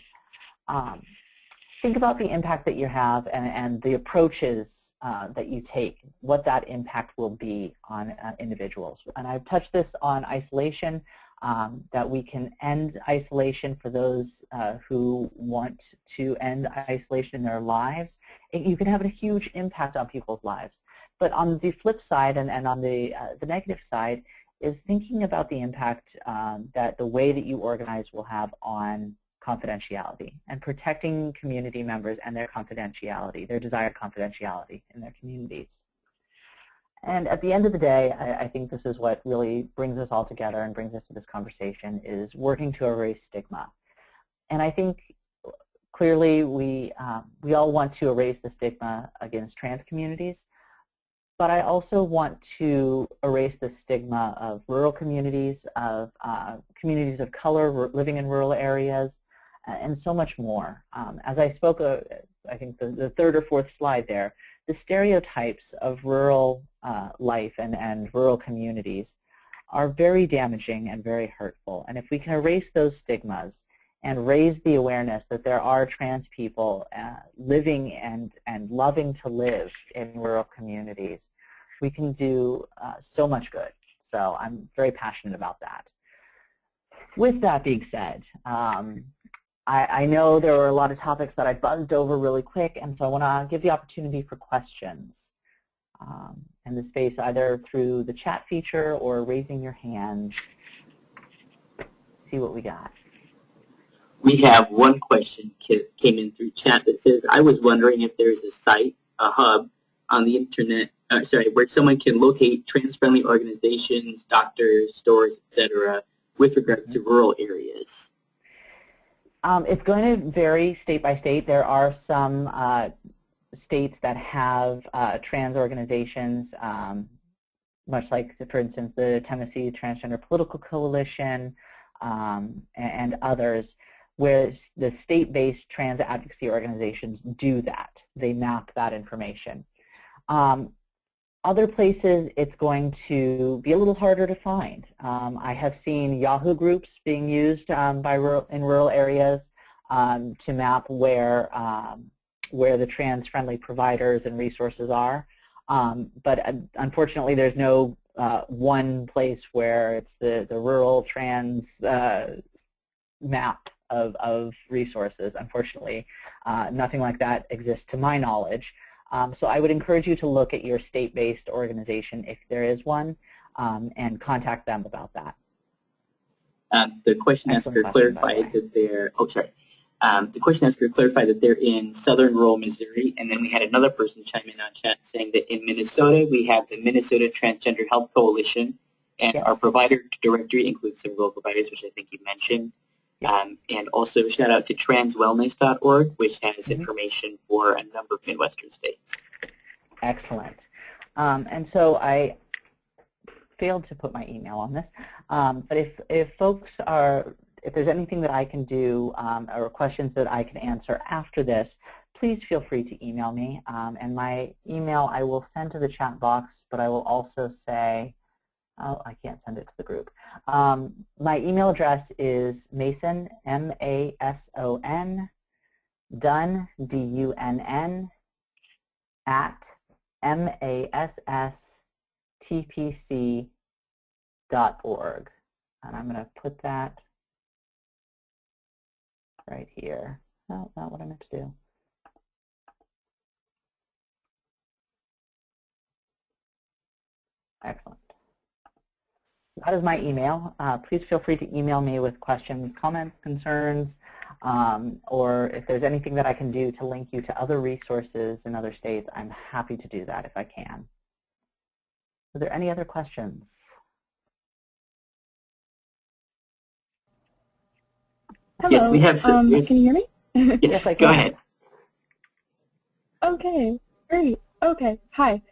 Speaker 2: Think about the impact that you have and the approaches that you take, what that impact will be on individuals. And I've touched this on isolation, that we can end isolation for those who want to end isolation in their lives. You can have a huge impact on people's lives. But on the flip side and on the negative side is thinking about the impact that the way that you organize will have on confidentiality and protecting community members and their confidentiality, their desired confidentiality in their communities. And at the end of the day, I think this is what really brings us all together and brings us to this conversation, is working to erase stigma. And I think clearly we all want to erase the stigma against trans communities, but I also want to erase the stigma of rural communities, of communities of color living in rural areas, and so much more. As I spoke, I think the third or fourth slide there, the stereotypes of rural life and rural communities are very damaging and very hurtful. And if we can erase those stigmas and raise the awareness that there are trans people living and loving to live in rural communities, we can do so much good. So I'm very passionate about that. With that being said, I know there were a lot of topics that I buzzed over really quick, and so I want to give the opportunity for questions in the space, either through the chat feature or raising your hand. See what we got.
Speaker 1: We have one question came in through chat that says, I was wondering if there's a site, a hub on the internet, where someone can locate trans-friendly organizations, doctors, stores, etc., with regards to rural areas.
Speaker 2: It's going to vary state by state. There are some states that have trans organizations, much like, for instance, the Tennessee Transgender Political Coalition and others, where the state-based trans advocacy organizations do that. They map that information. Other places, it's going to be a little harder to find. I have seen Yahoo groups being used in rural areas to map where the trans-friendly providers and resources are. But unfortunately, there's no one place where it's the rural trans map of resources. Unfortunately, nothing like that exists to my knowledge. So I would encourage you to look at your state-based organization, if there is one, and contact them about that.
Speaker 1: The question asker clarified that they're, the question asker clarified that they're in southern rural Missouri, and then we had another person chime in on chat saying that in Minnesota we have the Minnesota Transgender Health Coalition, and our provider directory includes some rural providers, which I think you mentioned. And also shout out to transwellness.org, which has information for a number of Midwestern states. Excellent.
Speaker 2: And so I failed to put my email on this, but if folks are, if there's anything that I can do or questions that I can answer after this, please feel free to email me. And my email I will send to the chat box, but I will also say, oh, I can't send it to the group. My email address is Mason, M-A-S-O-N, Dunn, D-U-N-N, at masstpc.org. And I'm going to put that right here. No, not what I meant to do. Excellent. That is my email. Please feel free to email me with questions, comments, concerns, or if there's anything that I can do to link you to other resources in other states, I'm happy to do that if I can. Are there any other questions?
Speaker 3: Hello.
Speaker 1: Yes, we have some.
Speaker 3: Can you hear me?
Speaker 1: Yes, I can. Go ahead.
Speaker 3: Okay, great. Okay, hi.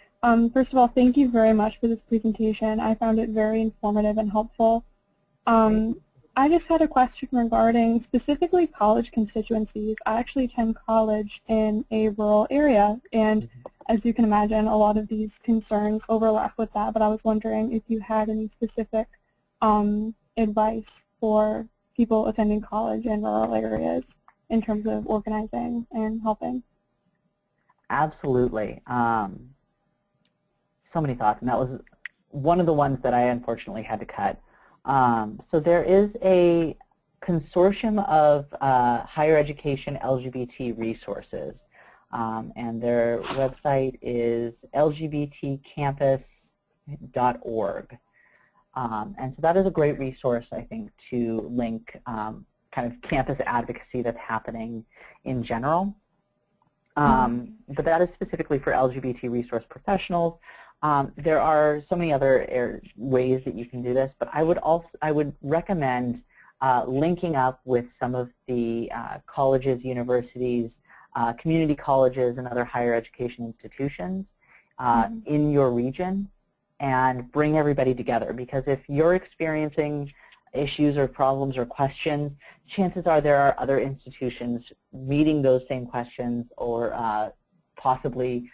Speaker 3: First of all, thank you very much for this presentation. I found it very informative and helpful. I just had a question regarding specifically college constituencies. I actually attend college in a rural area, and as you can imagine, a lot of these concerns overlap with that, but I was wondering if you had any specific advice for people attending college in rural areas in terms of organizing and helping.
Speaker 2: Absolutely. So many thoughts, and that was one of the ones that I unfortunately had to cut. So there is a consortium of higher education LGBT resources, and their website is lgbtcampus.org. And so that is a great resource, I think, to link kind of campus advocacy that's happening in general. But that is specifically for LGBT resource professionals. There are so many other ways that you can do this, but I would recommend linking up with some of the colleges, universities, community colleges, and other higher education institutions in your region, and bring everybody together. Because if you're experiencing issues or problems or questions, chances are there are other institutions meeting those same questions or possibly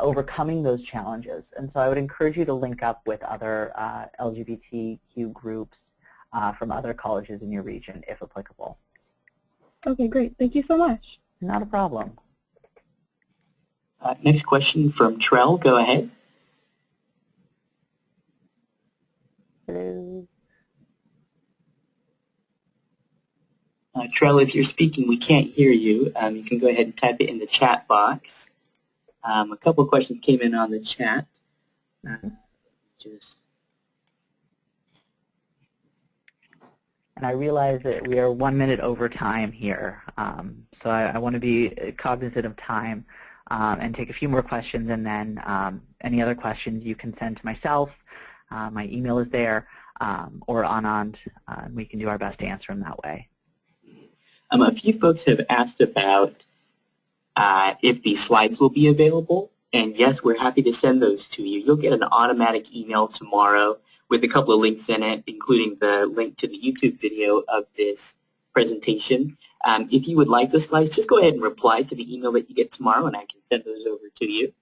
Speaker 2: overcoming those challenges. And so I would encourage you to link up with other LGBTQ groups from other colleges in your region, if applicable.
Speaker 3: Okay, great. Thank you so much.
Speaker 2: Not a problem.
Speaker 1: Next question from Trell. Go ahead.
Speaker 2: Hello.
Speaker 1: Trell, if you're speaking, we can't hear you. You can go ahead and type it in the chat box. A couple of questions came in on the chat.
Speaker 2: And I realize that we are 1 minute over time here, so I want to be cognizant of time and take a few more questions, and then any other questions you can send to myself. My email is there, or Anand, and we can do our best to answer them that way.
Speaker 1: A few folks have asked about if these slides will be available, and yes, we're happy to send those to you. You'll get an automatic email tomorrow with a couple of links in it, including the link to the YouTube video of this presentation. If you would like the slides, just go ahead and reply to the email that you get tomorrow, and I can send those over to you.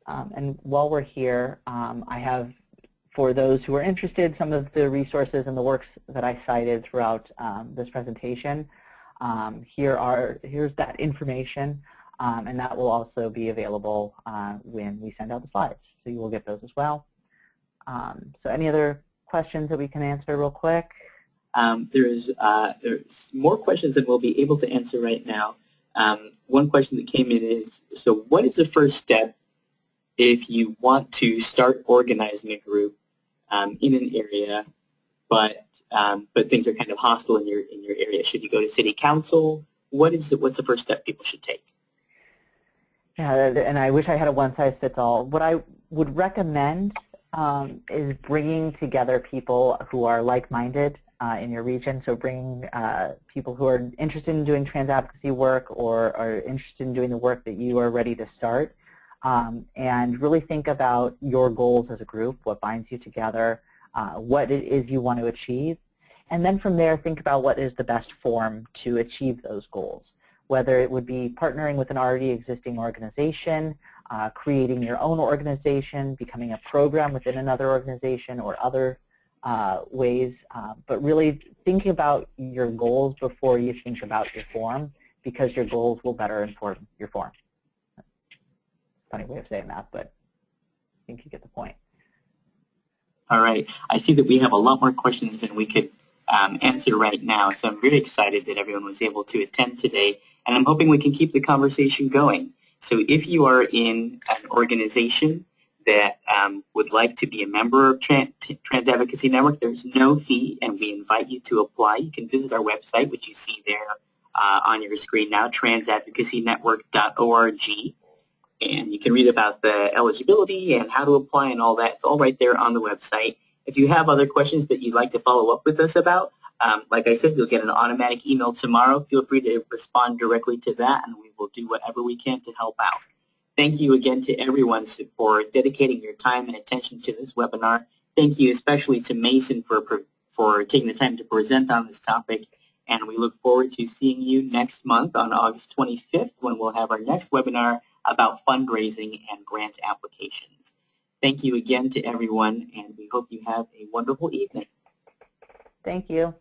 Speaker 2: And while we're here, I have, for those who are interested, some of the resources and the works that I cited throughout this presentation. Here's that information, and that will also be available when we send out the slides. So you will get those as well. So any other questions that we can answer real quick?
Speaker 1: There's more questions than we'll be able to answer right now. One question that came in is, so what is the first step if you want to start organizing a group in an area, but things are kind of hostile in your area? Should you go to city council? What's the first step people should take?
Speaker 2: Yeah, and I wish I had a one-size-fits-all. What I would recommend is bringing together people who are like-minded in your region. So bringing people who are interested in doing trans advocacy work or are interested in doing the work that you are ready to start. And really think about your goals as a group, what binds you together, what it is you want to achieve. And then from there, think about what is the best form to achieve those goals, whether it would be partnering with an already existing organization, creating your own organization, becoming a program within another organization or other ways, but really thinking about your goals before you think about your form, because your goals will better inform your form. Funny way of saying that, but I think you get the point.
Speaker 1: All right. I see that we have a lot more questions than we could answer right now, so I'm really excited that everyone was able to attend today, and I'm hoping we can keep the conversation going. So if you are in an organization that would like to be a member of Trans Advocacy Network, there's no fee, and we invite you to apply. You can visit our website, which you see there on your screen now, transadvocacynetwork.org. And you can read about the eligibility and how to apply and all that. It's all right there on the website. If you have other questions that you'd like to follow up with us about, like I said, you'll get an automatic email tomorrow. Feel free to respond directly to that, and we will do whatever we can to help out. Thank you again to everyone for dedicating your time and attention to this webinar. Thank you especially to Mason for taking the time to present on this topic. And we look forward to seeing you next month on August 25th when we'll have our next webinar about fundraising and grant applications. Thank you again to everyone, and we hope you have a wonderful evening.
Speaker 2: Thank you.